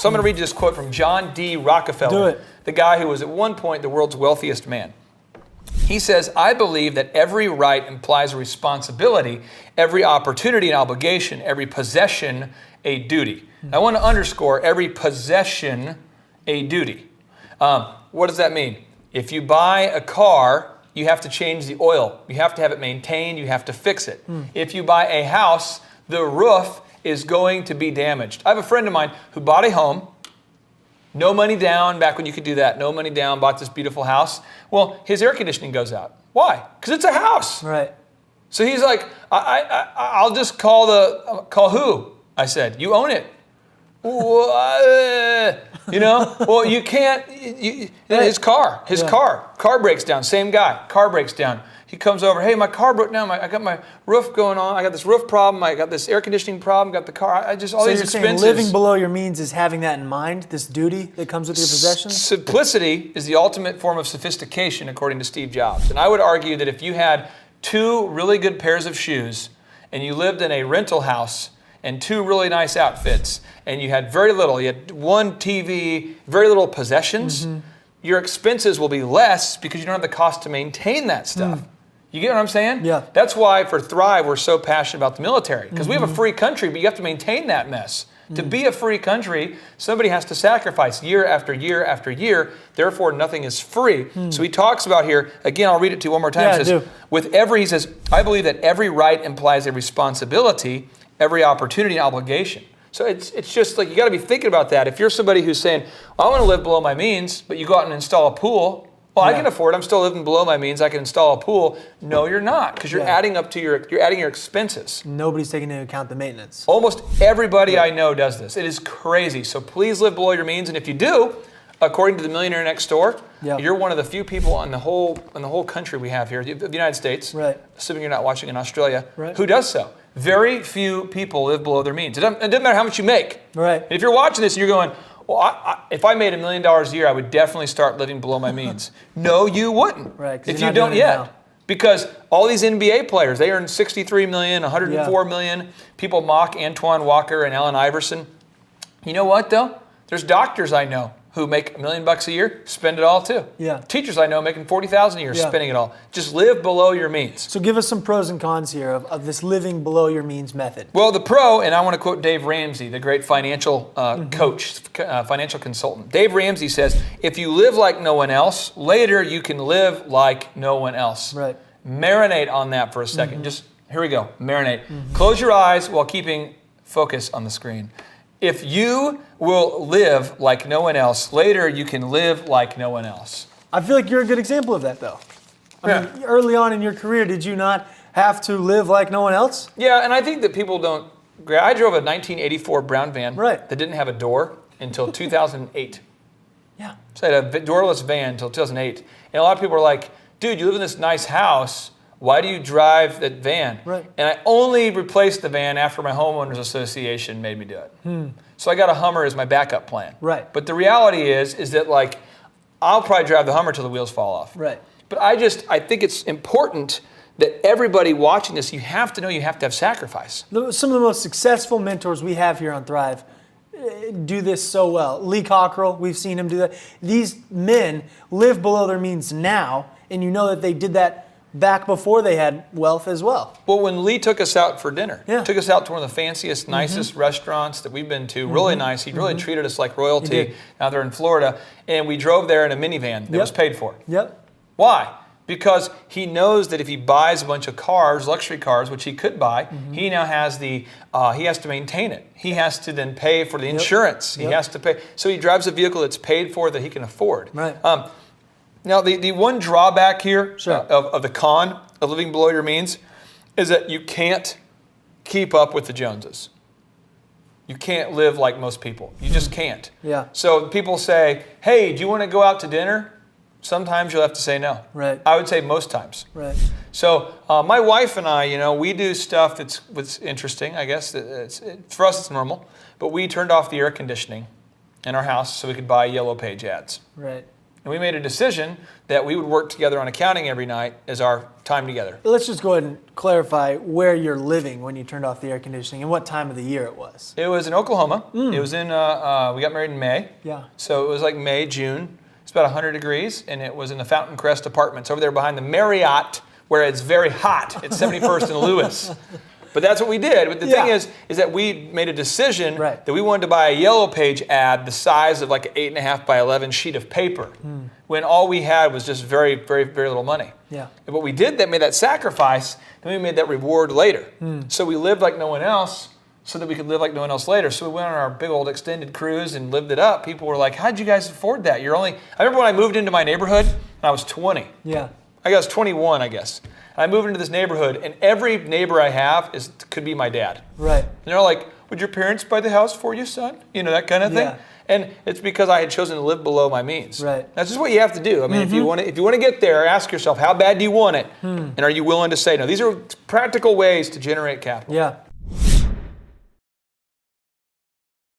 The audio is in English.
So I'm going to read you this quote from John D. Rockefeller, Do it. the guy who was at one point the world's wealthiest man. He says, I believe that every right implies a responsibility, every opportunity an obligation, every possession a duty. I want to underscore every possession a duty. What does that mean? If you buy a car, you have to change the oil. You have to have it maintained. You have to fix it. If you buy a house, the roof is going to be damaged. I have a friend of mine who bought a home, no money down, back when you could do that, no money down, bought this beautiful house. Well, his air conditioning goes out. Why? Because it's a house. Right. So he's like, I'll just call who? I said, you own it. Well, you can't, his car breaks down, same guy, car breaks down. He comes over, hey, my car broke down, I got my roof going on, I got this roof problem, I got this air conditioning problem, got the car, all these expenses. So you're saying living below your means is having that in mind, this duty that comes with your possessions? Simplicity is the ultimate form of sophistication, according to Steve Jobs. And I would argue that if you had 2 really good pairs of shoes and you lived in a rental house and 2 really nice outfits, and you had very little, you had 1 TV, very little possessions, your expenses will be less because you don't have the cost to maintain that stuff. You get what I'm saying? Yeah. That's why for Thrive, we're so passionate about the military, because we have a free country, but you have to maintain that mess. To be a free country, somebody has to sacrifice year after year after year. Therefore, nothing is free. So he talks about here, again, I'll read it to you one more time. Yeah, he says, he says, I believe that every right implies a responsibility, every opportunity, and obligation. So it's just like, you got to be thinking about that. If you're somebody who's saying, well, I want to live below my means, but you go out and install a pool, well, I can afford it. I'm still living below my means. I can install a pool. No, you're not, because you're adding up to you're adding your expenses. Nobody's taking into account the maintenance. Almost everybody I know does this. It is crazy. So please live below your means. And if you do, according to the millionaire next door, you're one of the few people in the whole country we have here, the United States, assuming you're not watching in Australia, who does so. Very few people live below their means. It doesn't matter how much you make. Right. If you're watching this and you're going, well, if I made $1 million a year, I would definitely start living below my means. No, you wouldn't. Right. If you don't yet. Because all these NBA players, they earn $63 million, $104 million. People mock Antoine Walker and Allen Iverson. You know what, though? There's doctors I know who make $1 million a year, spend it all too. Yeah. Teachers I know making $40,000 a year, spending it all. Just live below your means. So give us some pros and cons here of this living below your means method. Well, the pro, and I want to quote Dave Ramsey, the great financial coach, financial consultant. Dave Ramsey says, if you live like no one else, later you can live like no one else. Right. Marinate on that for a second. Just, here we go, marinate. Close your eyes while keeping focus on the screen. If you will live like no one else, later you can live like no one else. I feel like you're a good example of that, though. I mean, early on in your career, did you not have to live like no one else? Yeah, and I think that people don't. I drove a 1984 brown van that didn't have a door until 2008. Yeah. So I had a doorless van until 2008. And a lot of people were like, dude, you live in this nice house. Why do you drive that van? Right. And I only replaced the van after my homeowners association made me do it. So I got a Hummer as my backup plan. Right. But the reality is that, like, I'll probably drive the Hummer till the wheels fall off. Right. But I think it's important that everybody watching this, you have to know you have to have sacrifice. Some of the most successful mentors we have here on Thrive do this so well. Lee Cockrell, we've seen him do that. These men live below their means now, and you know that they did that back before they had wealth as well. Well, when Lee took us out for dinner, took us out to one of the fanciest, nicest restaurants that we've been to, really nice. He really treated us like royalty out there in Florida. And we drove there in a minivan that was paid for. Why? Because he knows that if he buys a bunch of cars, luxury cars, which he could buy, he now has he has to maintain it. He has to then pay for the insurance. He has to pay. So he drives a vehicle that's paid for that he can afford. Right. Now, the one drawback here of the con of living below your means is that you can't keep up with the Joneses. You can't live like most people. You just can't. Yeah. So people say, hey, do you want to go out to dinner? Sometimes you'll have to say no. Right. I would say most times. Right. So my wife and I, we do stuff that's interesting, I guess. For us, it's normal. But we turned off the air conditioning in our house so we could buy Yellow Page ads. Right. And we made a decision that we would work together on accounting every night as our time together. Let's just go ahead and clarify where you're living when you turned off the air conditioning and what time of the year it was. It was in Oklahoma. It was in, we got married in May. Yeah. So it was like May, June. It's about 100 degrees, and it was in the Fountain Crest Apartments over there behind the Marriott, where it's very hot. It's 71st and Lewis. But that's what we did. But the thing is that we made a decision that we wanted to buy a Yellow Page ad the size of like an 8.5 by 11 sheet of paper, when all we had was just very, very, very little money. Yeah. And what we did that made that sacrifice, then we made that reward later. So we lived like no one else, so that we could live like no one else later. So we went on our big old extended cruise and lived it up. People were like, how'd you guys afford that? I remember when I moved into my neighborhood, and I was 20. Yeah. I was 21, I guess. I moved into this neighborhood, and every neighbor I have could be my dad. Right. And they're like, would your parents buy the house for you, son? You know, that kind of thing. Yeah. And it's because I had chosen to live below my means. Right. That's just what you have to do. I mean, if you want to get there, ask yourself, how bad do you want it? And are you willing to say no? These are practical ways to generate capital. Yeah.